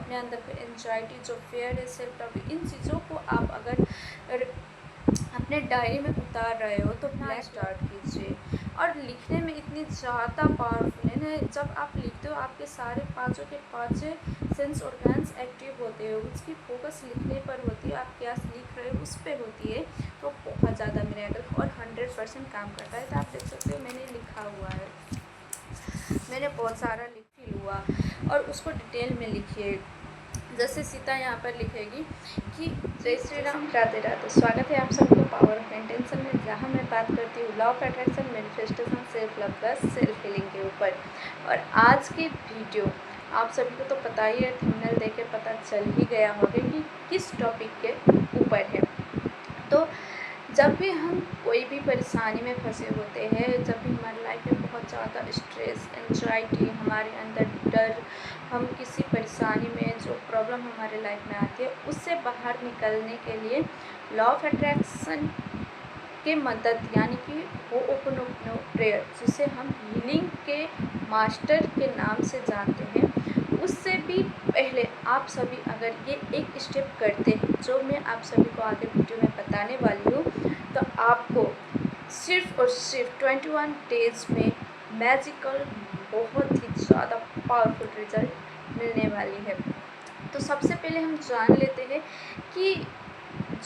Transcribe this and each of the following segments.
अपने अंदर पे एंजाइटी, जो फेयर है, सेल्फ डाउट, इन चीज़ों को आप अगर अपने डायरी में उतार रहे हो तो ब्लैक स्टार्ट कीजिए। और लिखने में इतनी ज़्यादा पावरफुल है ना, जब आप लिखते हो आपके सारे पाँचों के पाँचों सेंस ऑर्गन्स एक्टिव होते हैं, उसकी फोकस लिखने पर होती है, आप क्या लिख रहे हो उस पर होती है, तो बहुत ज़्यादा मिरेकल और 100% काम करता है। तो आप देख सकते हो मैंने लिखा हुआ है, मैंने बहुत सारा लिख हुआ और उसको डिटेल में लिखिए। जैसे सीता यहाँ पर लिखेगी कि जय श्री राम, राधे राधे। स्वागत है आप सबको पावर ऑफ इंटेंशन में, जहाँ मैं बात करती हूँ law of attraction, manifestation, self love plus self healing के ऊपर। और आज की वीडियो आप सभी को तो पता ही है, थंबनेल देख के पता चल ही गया होगा कि किस टॉपिक के ऊपर है। तो जब भी हम कोई भी परेशानी में फंसे होते हैं, जब भी हमारी लाइफ में बहुत ज़्यादा स्ट्रेस, एंजाइटी, हमारे अंदर डर, हम किसी परेशानी में जो प्रॉब्लम हमारे लाइफ में आती है उससे बाहर निकलने के लिए लॉ ऑफ अट्रैक्शन के मदद, यानी कि होओपोनोपोनो प्रेयर, जिसे हम हीलिंग के मास्टर के नाम से जानते हैं, उससे भी पहले आप सभी अगर ये एक स्टेप करते हैं जो मैं आप सभी को आगे वीडियो में बताने वाली हूँ, तो आपको सिर्फ और सिर्फ 21 डेज में मैजिकल बहुत ही ज़्यादा पावरफुल रिजल्ट मिलने वाली है। तो सबसे पहले हम जान लेते हैं कि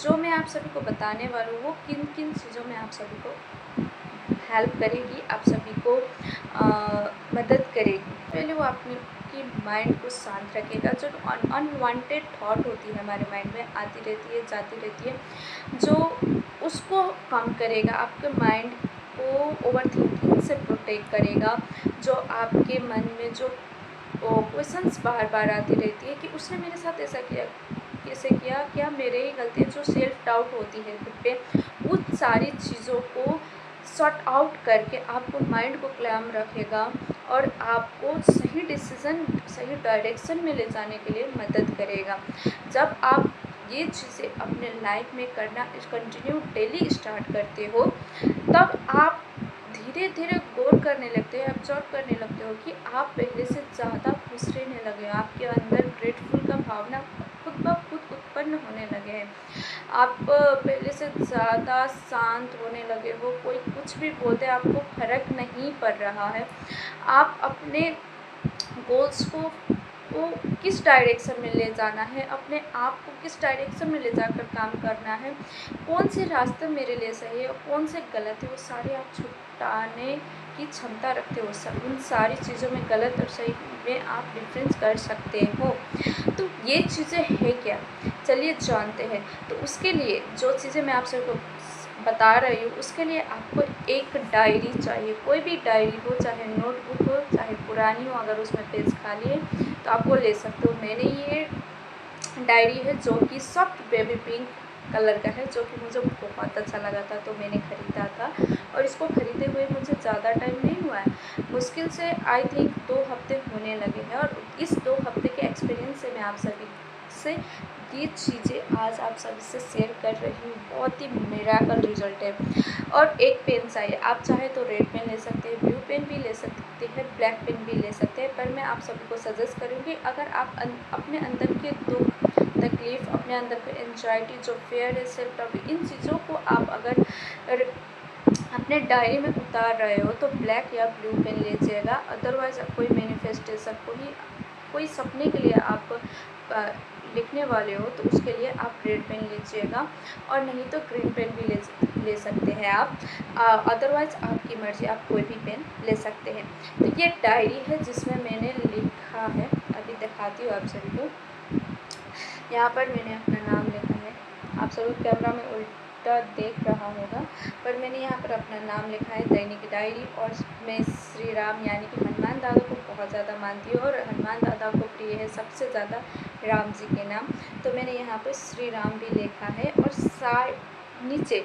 जो मैं आप सभी को बताने वाला हूँ वो किन किन चीज़ों में आप सभी को हेल्प करेगी, आप सभी को मदद करेगी। पहले वो अपनी की माइंड को शांत रखेगा। जो अनवांटेड थॉट होती है हमारे माइंड में, आती रहती है, जाती रहती है, जो उसको कम करेगा, आपके माइंड को ओवर थिंकिंग से प्रोटेक्ट करेगा। जो आपके मन में जो क्वेश्चंस बार बार आती रहती है कि उसने मेरे साथ ऐसा किया, कैसे किया, क्या मेरे ही गलती है, जो सेल्फ डाउट होती है खुद पे, उन सारी चीज़ों को सॉर्ट आउट करके आपको माइंड को क्लैम रखेगा और आपको सही डिसीज़न, सही डायरेक्शन में ले जाने के लिए मदद करेगा। जब आप ये चीज़ें अपने लाइफ में करना कंटिन्यू डेली स्टार्ट करते हो, तब आप धीरे धीरे गौर करने लगते हो, ऑब्जर्व करने लगते हो कि आप पहले से ज़्यादा खुश रहने लगे हो, आपके अंदर ग्रेटफुल का भावना खुद ब खुद उत्पन्न होने लगे हैं, आप पहले से ज़्यादा शांत होने लगे हो, कोई कुछ भी बोलते आपको फर्क नहीं पड़ रहा है। आप अपने गोल्स को किस डायरेक्शन में ले जाना है, अपने आप को किस डायरेक्शन में ले जाकर काम करना है, कौन से रास्ते मेरे लिए सही है और कौन से गलत है, वो सारे आप छुटाने की क्षमता रखते हो। उन सारी चीज़ों में गलत और सही में आप डिफरेंस कर सकते हो। तो ये चीज़ें हैं क्या, चलिए जानते हैं। तो उसके लिए जो चीज़ें मैं आप सबको बता रही हूँ, उसके लिए आपको एक डायरी चाहिए। कोई भी डायरी हो, चाहे नोटबुक हो, चाहे पुरानी हो, अगर उसमें पेज खाली है तो आप वो ले सकते हो। मैंने ये डायरी है जो कि सॉफ्ट बेबी पिंक कलर का है, जो कि मुझे बहुत अच्छा लगा था, तो मैंने ख़रीदा था। और इसको ख़रीदे हुए मुझे ज़्यादा टाइम नहीं हुआ है, मुश्किल से आई थिंक 2 हफ्ते होने लगे हैं। और इस 2 हफ्ते के एक्सपीरियंस से मैं आप सभी से ये चीज़ें आज आप सभी से शेयर कर रही हूँ। बहुत ही मिरेकल रिजल्ट है। और एक पेन चाहिए, आप चाहे तो रेड पेन ले सकते हैं, ब्लू पेन भी ले सकते हैं, ब्लैक पेन भी ले सकते हैं, पर मैं आप सभी को सजेस्ट करूँगी, अगर आप अपने अंदर के दुख, तकलीफ़, अपने अंदर पे एंजाइटी, जो फेयर है, सेल्फ डाउट, इन चीज़ों को आप अगर अपने डायरी में उतार रहे हो तो ब्लैक या ब्लू पेन लीजिएगा। अदरवाइज़ कोई मैनिफेस्टेशन, कोई सपने के लिए आप लिखने वाले हो तो उसके लिए आप रेड पेन लीजिएगा, और नहीं तो ग्रीन पेन भी ले सकते हैं आप। अदरवाइज़ आपकी मर्ज़ी, आप कोई भी पेन ले सकते हैं। तो ये डायरी है जिसमें मैंने लिखा है, अभी दिखाती हूँ आप सभी को। यहाँ पर मैंने अपना नाम लिखा है, आप सभी कैमरा में उल्टा देख रहा होगा, पर मैंने यहाँ पर अपना नाम लिखा है, दैनिक डायरी। और मैं श्री राम यानी कि हनुमान दादा को बहुत ज़्यादा मानती हूँ, और हनुमान दादा को प्रिय है सबसे ज़्यादा राम जी के नाम, तो मैंने यहाँ पर श्री राम भी लिखा है। और नीचे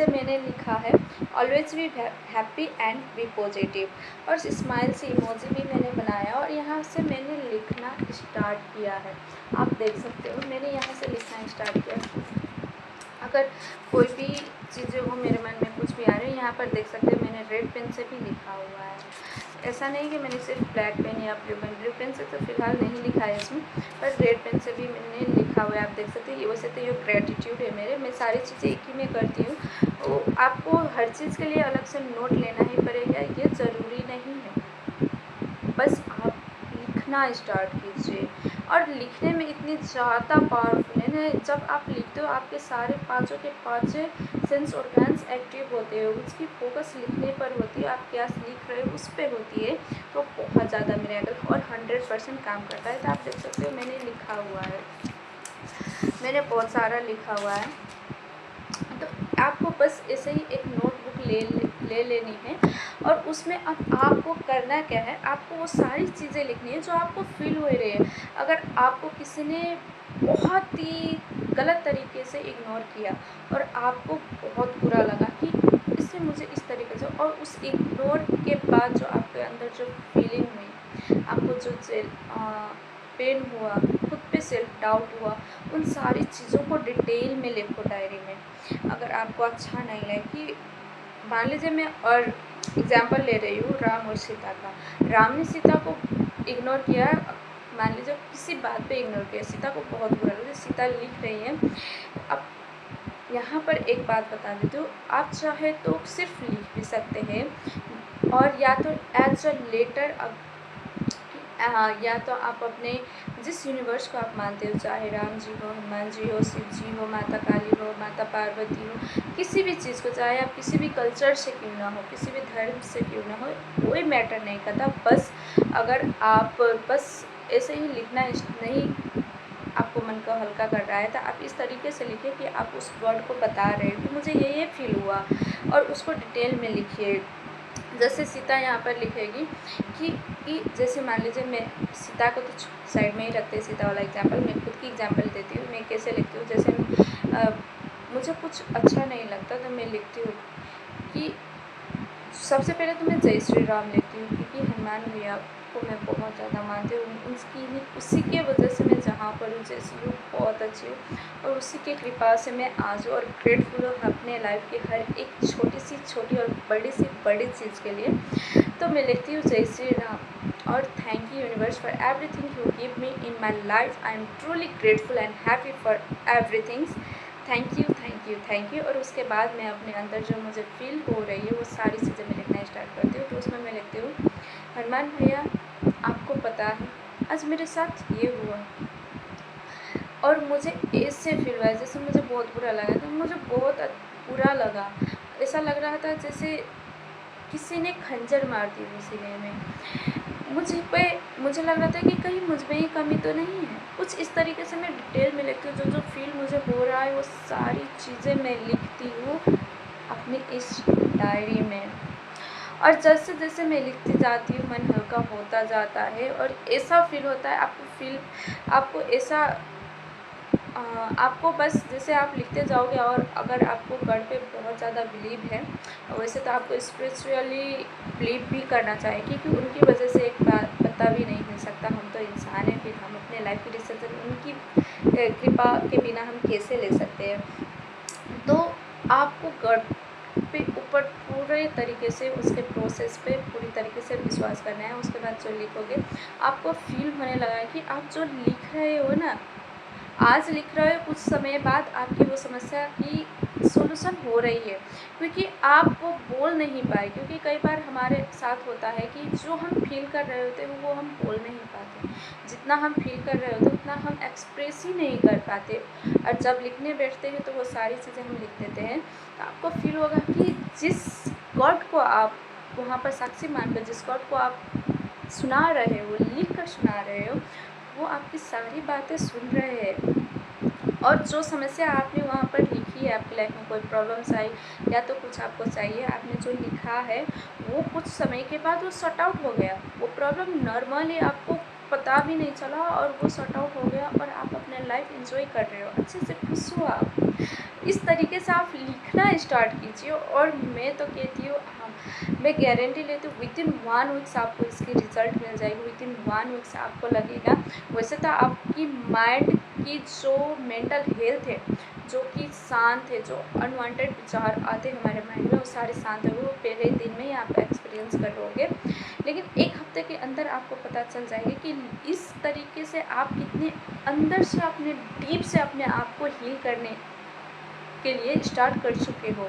मैंने लिखा है always be happy and be positive, और स्माइल से इमोजी भी मैंने बनाया, और यहाँ से मैंने लिखना स्टार्ट किया है। आप देख सकते हो मैंने यहाँ से लिखना स्टार्ट किया। अगर कोई भी चीज़ें हो मेरे मन में कुछ भी आ रही है, यहाँ पर देख सकते हो मैंने रेड पेन से भी लिखा हुआ है। ऐसा नहीं कि मैंने सिर्फ ब्लैक पेन या ब्लू पेन से तो फ़िलहाल नहीं लिखा है इसमें, पर रेड पेन से भी मैंने लिखा हुआ है, आप देख सकते हैं। वैसे तो ये ग्रेटिट्यूड है मेरे, मैं सारी चीज़ें एक ही में करती हूँ। तो आपको हर चीज़ के लिए अलग से नोट लेना ही पड़ेगा, ये ज़रूरी नहीं है। बस आप लिखना स्टार्ट कीजिए, और लिखने में इतनी ज़्यादा पावरफुल है ना, जब आप लिखते हो आपके सारे पाँचों के पाँचों सेंस ऑर्गन्स एक्टिव होते हैं, उसकी फोकस लिखने पर होती है, आप क्या लिख रहे हो उस पर होती है, तो बहुत ज़्यादा मिरेकल और 100% काम करता है। तो आप देख सकते हो मैंने लिखा हुआ है, मैंने बहुत सारा लिखा हुआ है। तो आपको बस ऐसे ही एक नोटबुक ले लेनी है, और उसमें अब आपको करना क्या है, आपको वो सारी चीज़ें लिखनी है जो आपको फील हो रही है। अगर आपको किसी ने बहुत ही गलत तरीके से इग्नोर किया और आपको बहुत बुरा लगा कि इससे मुझे इस तरीके से, और उस इग्नोर के बाद जो आपके अंदर जो फीलिंग हुई, आपको जो पेन हुआ, खुद पे सेल्फ डाउट हुआ, उन सारी चीज़ों को डिटेल में लिखो डायरी में। अगर आपको अच्छा नहीं लगे कि मान लीजिए मैं और एग्जाम्पल ले रही हूँ राम और सीता का, राम ने सीता को इग्नोर किया, मान लीजिए किसी बात पे इग्नोर किया, सीता को बहुत बुरा लगा, सीता लिख रही है। अब यहाँ पर एक बात बता देती हूँ, आप चाहे तो सिर्फ लिख भी सकते हैं, और या तो एज अ लेटर, या तो आप अपने जिस यूनिवर्स को आप मानते हो, चाहे राम जी हो, हनुमान जी हो, शिव जी हो, माता काली हो, माता पार्वती हो, किसी भी चीज़ को, चाहे आप किसी भी कल्चर से क्यों ना हो, किसी भी धर्म से क्यों ना हो, कोई मैटर नहीं करता। बस अगर आप बस ऐसे ही लिखना नहीं, आपको मन को हल्का कर रहा है, तो आप इस तरीके से लिखिए कि आप उस वर्ड को बता रहे हो कि मुझे ये फील हुआ, और उसको डिटेल में लिखिए। जैसे सीता यहाँ पर लिखेगी कि जैसे मान लीजिए, मैं सीता को तो साइड में ही रखते हैं, सीता वाला एग्जाम्पल, मैं खुद की एग्जाम्पल देती हूँ, मैं कैसे लिखती हूँ। जैसे मुझे कुछ अच्छा नहीं लगता तो मैं लिखती हूँ कि सबसे पहले तो मैं जय श्री राम लिखती हूँ, क्योंकि हनुमान भैया को मैं बहुत ज़्यादा मानती हूँ, उसी के वजह से मैं जहाँ पर हूँ, जैसी हूँ, बहुत अच्छी हूँ, और उसी के कृपा से मैं आज हूँ, और ग्रेटफुल हूँ अपने लाइफ की हर एक छोटी सी छोटी और बड़ी सी बड़ी चीज़ के लिए। तो मैं लिखती हूँ जय श्री राम, और thank you universe for everything you give me in my life, I am truly grateful and happy for everything, thank you thank you thank you. और उसके बाद मैं अपने अंदर जो मुझे फील हो रही है वो सारी चीज़ें मैं लिखना स्टार्ट करती हूँ। तो उसमें मैं लिखती हूँ, हनुमान भैया आपको पता है आज मेरे साथ ये हुआ, और मुझे ऐसे फील हुआ जैसे मुझे बहुत बुरा लगा, तो मुझे बहुत बुरा लगा, ऐसा लग रहा था जैसे किसी ने खंजर मार दी हो सीने में, मुझे लग रहा था कि कहीं मुझ में ही कमी तो नहीं है। कुछ इस तरीके से मैं डिटेल में लिखती हूँ, जो फील मुझे हो रहा है वो सारी चीज़ें मैं लिखती हूँ अपनी इस डायरी में। और जैसे जैसे मैं लिखती जाती हूँ मन हल्का होता जाता है, और ऐसा फील होता है आपको ऐसा आपको बस जैसे आप लिखते जाओगे, और अगर आपको गॉड पे बहुत ज़्यादा बिलीव है, वैसे तो आपको स्पिरिचुअली बिलीव भी करना चाहिए, क्योंकि उनकी वजह से एक पता भी नहीं मिल सकता। हम तो इंसान हैं, फिर हम अपने लाइफ की डिसीजन उनकी कृपा के बिना हम कैसे ले सकते हैं। तो आपको गॉड पे ऊपर पूरे तरीके से उसके प्रोसेस पे पूरी तरीके से विश्वास करना है। उसके बाद जो लिखोगे आपको फील होने लगा है कि आप जो लिख रहे हो ना, आज लिख रहे हो, कुछ समय बाद आपकी वो समस्या की सॉल्यूशन हो रही है, क्योंकि आप वो बोल नहीं पाए। क्योंकि कई बार हमारे साथ होता है कि जो हम फील कर रहे होते हैं वो हम बोल नहीं पाते, जितना हम फील कर रहे होते उतना हम एक्सप्रेस ही नहीं कर पाते, और जब लिखने बैठते हैं तो वो सारी चीज़ें हम लिख देते हैं। तो आपको फील होगा कि जिस गॉड को आप वहाँ पर साक्षी मानकर, जिस गॉड को आप सुना रहे हो, लिख कर सुना रहे हो, वो आपकी सारी बातें सुन रहे हैं। और जो समस्या आपने वहाँ पर लिखी है, आपकी लाइफ में कोई प्रॉब्लम्स आई या तो कुछ आपको चाहिए, आपने जो लिखा है वो कुछ समय के बाद वो सॉर्ट आउट हो गया। वो प्रॉब्लम नॉर्मली आपको पता भी नहीं चला, और वो सॉर्ट आउट हो गया, और आप अपने लाइफ एंजॉय कर रहे हो, अच्छे से खुश हो आप। इस तरीके से आप लिखना स्टार्ट कीजिए, और मैं तो कहती हूँ, मैं गारंटी लेती हूँ विद इन 1 वीक्स आपको इसकी रिज़ल्ट मिल जाएगी। विद इन 1 वीक्स आपको लगेगा, वैसे तो आपकी माइंड की जो मेंटल हेल्थ है, जो कि शांत है, जो अनवांटेड विचार आते हैं हमारे माइंड में, वो सारे शांत है, वो पहले दिन में ही आप एक्सपीरियंस करोगे। लेकिन एक हफ्ते के अंदर आपको पता चल जाएगा कि इस तरीके से आप कितने अंदर से अपने डीप से अपने आप को हील करने के लिए स्टार्ट कर चुके हो।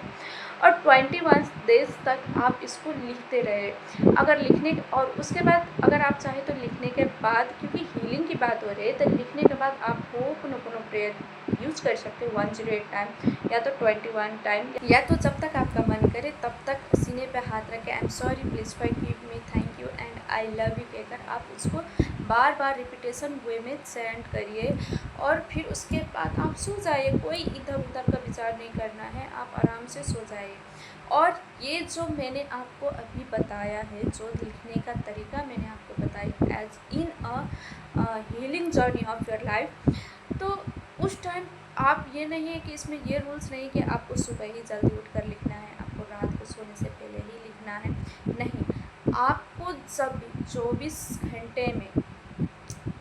और 21 डेज तक आप इसको लिखते रहे। अगर लिखने और उसके बाद अगर आप चाहें तो लिखने के बाद, क्योंकि हीलिंग की बात हो रही है, तो लिखने के बाद आप होपनोपोनो प्रेयर यूज कर सकते हो 108 टाइम या तो 21 टाइम, या तो जब तक आपका मन करे तब तक सीने पे हाथ रख के I am sorry, please forgive me, thank you and I love you कहकर आप उसको बार बार रिपीटेशन वे में सेंड करिए। और फिर उसके बाद आप सो जाइए। कोई इधर उधर का विचार नहीं करना है, आप आराम से सो जाइए। और ये जो मैंने आपको अभी बताया है, जो लिखने का तरीका मैंने आपको बताया as in a healing journey of your life, तो उस टाइम आप ये नहीं है कि इसमें ये रूल्स नहीं कि आपको सुबह ही जल्दी उठकर लिखना है, आपको रात को सोने से पहले ही लिखना है। नहीं, आपको जब 24 घंटे में,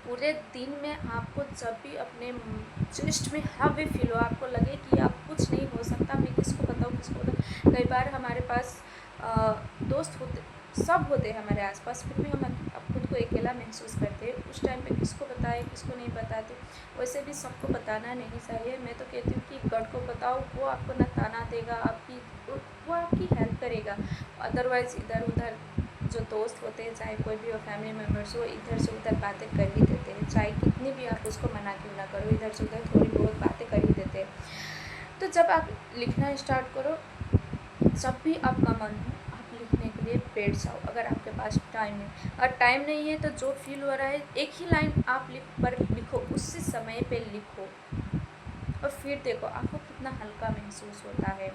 पूरे दिन में आपको जब भी अपने चेस्ट में हैवी फील हो, आपको लगे कि आप कुछ नहीं हो सकता, मैं किसको बताऊँ किसको बताऊँ। कई बार हमारे पास दोस्त होते, सब होते हैं हमारे आसपास, फिर भी हम अब खुद को अकेला महसूस करते हैं। उस टाइम पे किसको बताएं किसको नहीं बताते। वैसे भी सबको बताना नहीं चाहिए। मैं तो कहती हूँ कि गॉड को बताओ, वो आपको न ताना देगा, वो आपकी हेल्प करेगा। अदरवाइज़ इधर उधर जो दोस्त होते हैं, चाहे कोई भी हो, फैमिली मेम्बर्स हो, इधर से उधर बातें कर ही देते हैं। चाहे कितनी भी आप उसको मना क्यों ना करो, इधर से उधर थोड़ी बहुत बातें कर ही देते हैं। तो जब आप लिखना स्टार्ट करो, जब भी आपका मन हो, आप लिखने के लिए बैठ जाओ। अगर आपके पास टाइम है, और टाइम नहीं है तो जो फील हो रहा है एक ही लाइन आप लिखो, उसी समय पे लिखो, और फिर देखो आपको कितना हल्का महसूस होता है।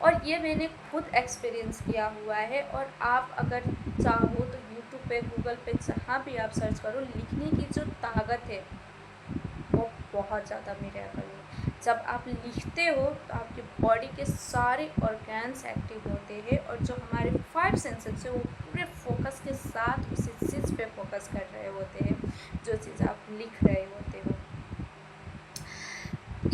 और ये मैंने खुद एक्सपीरियंस किया हुआ है। और आप अगर चाहो तो यूट्यूब पे, गूगल पे, जहाँ भी आप सर्च करो, लिखने की जो ताकत है वो बहुत ज़्यादा मिरेकल है। जब आप लिखते हो तो आपकी बॉडी के सारे ऑर्गन्स एक्टिव होते हैं, और जो हमारे 5 सेंसेस है वो पूरे फोकस के साथ उसी चीज़ पे फोकस कर रहे होते हैं, जो चीज़ आप लिख रहे होते हो।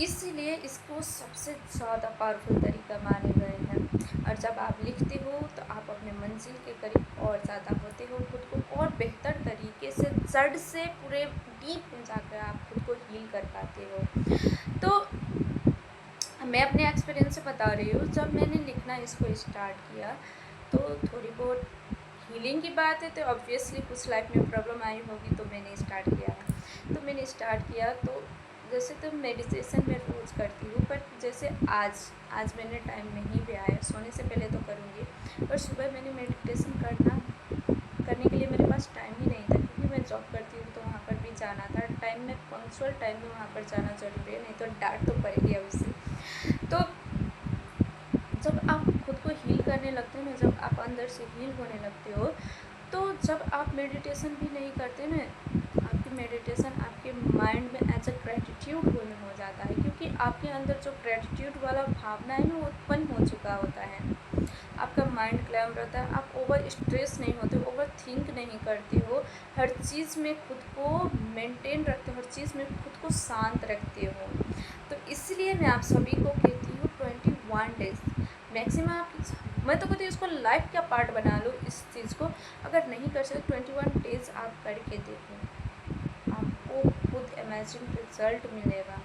इसीलिए इसको सबसे ज़्यादा पावरफुल तरीका माने गए हैं। और जब आप लिखते हो तो आप अपने मंजिल के करीब और ज़्यादा होते हो, खुद को और बेहतर तरीके से जड़ से पूरे डीप में जाकर आप खुद को हील कर पाते हो। तो मैं अपने एक्सपीरियंस से बता रही हूँ, जब मैंने लिखना इसको स्टार्ट किया तो थोड़ी बहुत हीलिंग की बात है, तो ऑब्वियसली कुछ लाइफ में प्रॉब्लम आई होगी, तो मैंने स्टार्ट किया। तो जैसे तो मेडिटेशन मैं रोज़ करती हूँ, पर जैसे आज मैंने टाइम नहीं भी आया, सोने से पहले तो करूँगी, पर सुबह मैंने मेडिटेशन करने के लिए मेरे पास टाइम ही नहीं था, क्योंकि मैं जॉब करती हूँ तो वहाँ पर भी जाना था। टाइम में पंक्चुअल टाइम में वहाँ पर जाना जरूरी है, नहीं तो डांट तो पड़ेगी उससे। तो जब आप खुद को हील करने लगते हो ना, जब आप अंदर से हील होने लगते हो, तो जब आप मेडिटेशन भी नहीं करते ना, आपकी मेडिटेशन आपके माइंड में एज अ ग्रेटिट्यूड होने हो जाता है, क्योंकि आपके अंदर जो ग्रेटिट्यूड वाला भावना है ना, वो उत्पन्न हो चुका होता है। आपका माइंड क्लैम रहता है, आप ओवर स्ट्रेस नहीं होते, ओवर थिंक नहीं करते हो, हर चीज़ में खुद को मेंटेन रखते हो, हर चीज़ में खुद को शांत रखते हो। तो इसलिए मैं आप सभी को कहती हूँ 21 डेज मैक्सिमम आप, मैं तो कहती हूँ इसको लाइफ का पार्ट बना लो इस चीज़ को। अगर नहीं कर सकते 21 डेज आप करके देखो, आपको खुद अमेजिंग रिजल्ट मिलेगा।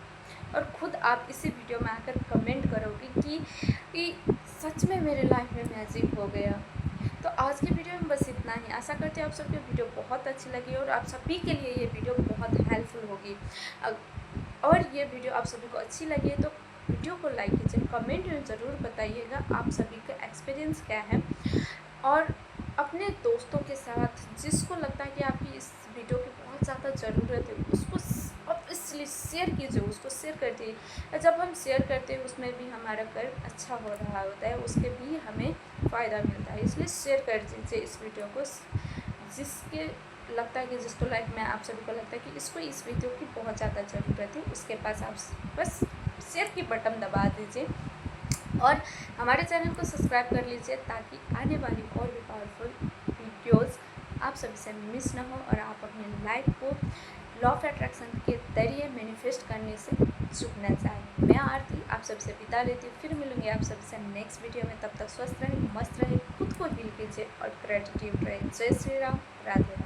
और खुद आप इसी वीडियो में आकर कमेंट करोगे कि सच में मेरे लाइफ में मैजिक हो गया। तो आज की वीडियो में बस इतना ही। आशा करते हैं आप सबको वीडियो बहुत अच्छी लगी और आप सभी के लिए ये वीडियो बहुत हेल्पफुल होगी। और ये वीडियो आप सभी को अच्छी लगी है तो वीडियो को लाइक कीजिए, कमेंट में ज़रूर बताइएगा आप सभी का एक्सपीरियंस क्या है। और अपने दोस्तों के साथ जिसको लगता है कि आपकी इस वीडियो की बहुत ज़्यादा ज़रूरत है, उसको इसलिए शेयर कीजिए, उसको शेयर कर दीजिए। जब हम शेयर करते हैं उसमें भी हमारा कर्म अच्छा हो रहा होता है, उसके भी हमें फ़ायदा मिलता है। इसलिए शेयर कर दीजिए इस वीडियो को, जिसके लगता है कि जिसको लाइक में आप सभी को लगता है कि इसको इस वीडियो की बहुत ज़्यादा ज़रूरत है, उसके पास आप बस शेयर की बटन दबा दीजिए और हमारे चैनल को सब्सक्राइब कर लीजिए, ताकि आने वाली और भी पावरफुल वीडियोस आप सभी से मिस ना हो और आप अपनी लॉ ऑफ अट्रैक्शन के जरिए मैनिफेस्ट करने से चूकना चाहिए। मैं आरती आप सबसे विदा लेती हूँ, फिर मिलूंगी आप सबसे नेक्स्ट वीडियो में। तब तक स्वस्थ रहें, मस्त रहें, खुद को हील कीजिए और ग्रेटिट्यूड रहे। जय श्री राम, राधे।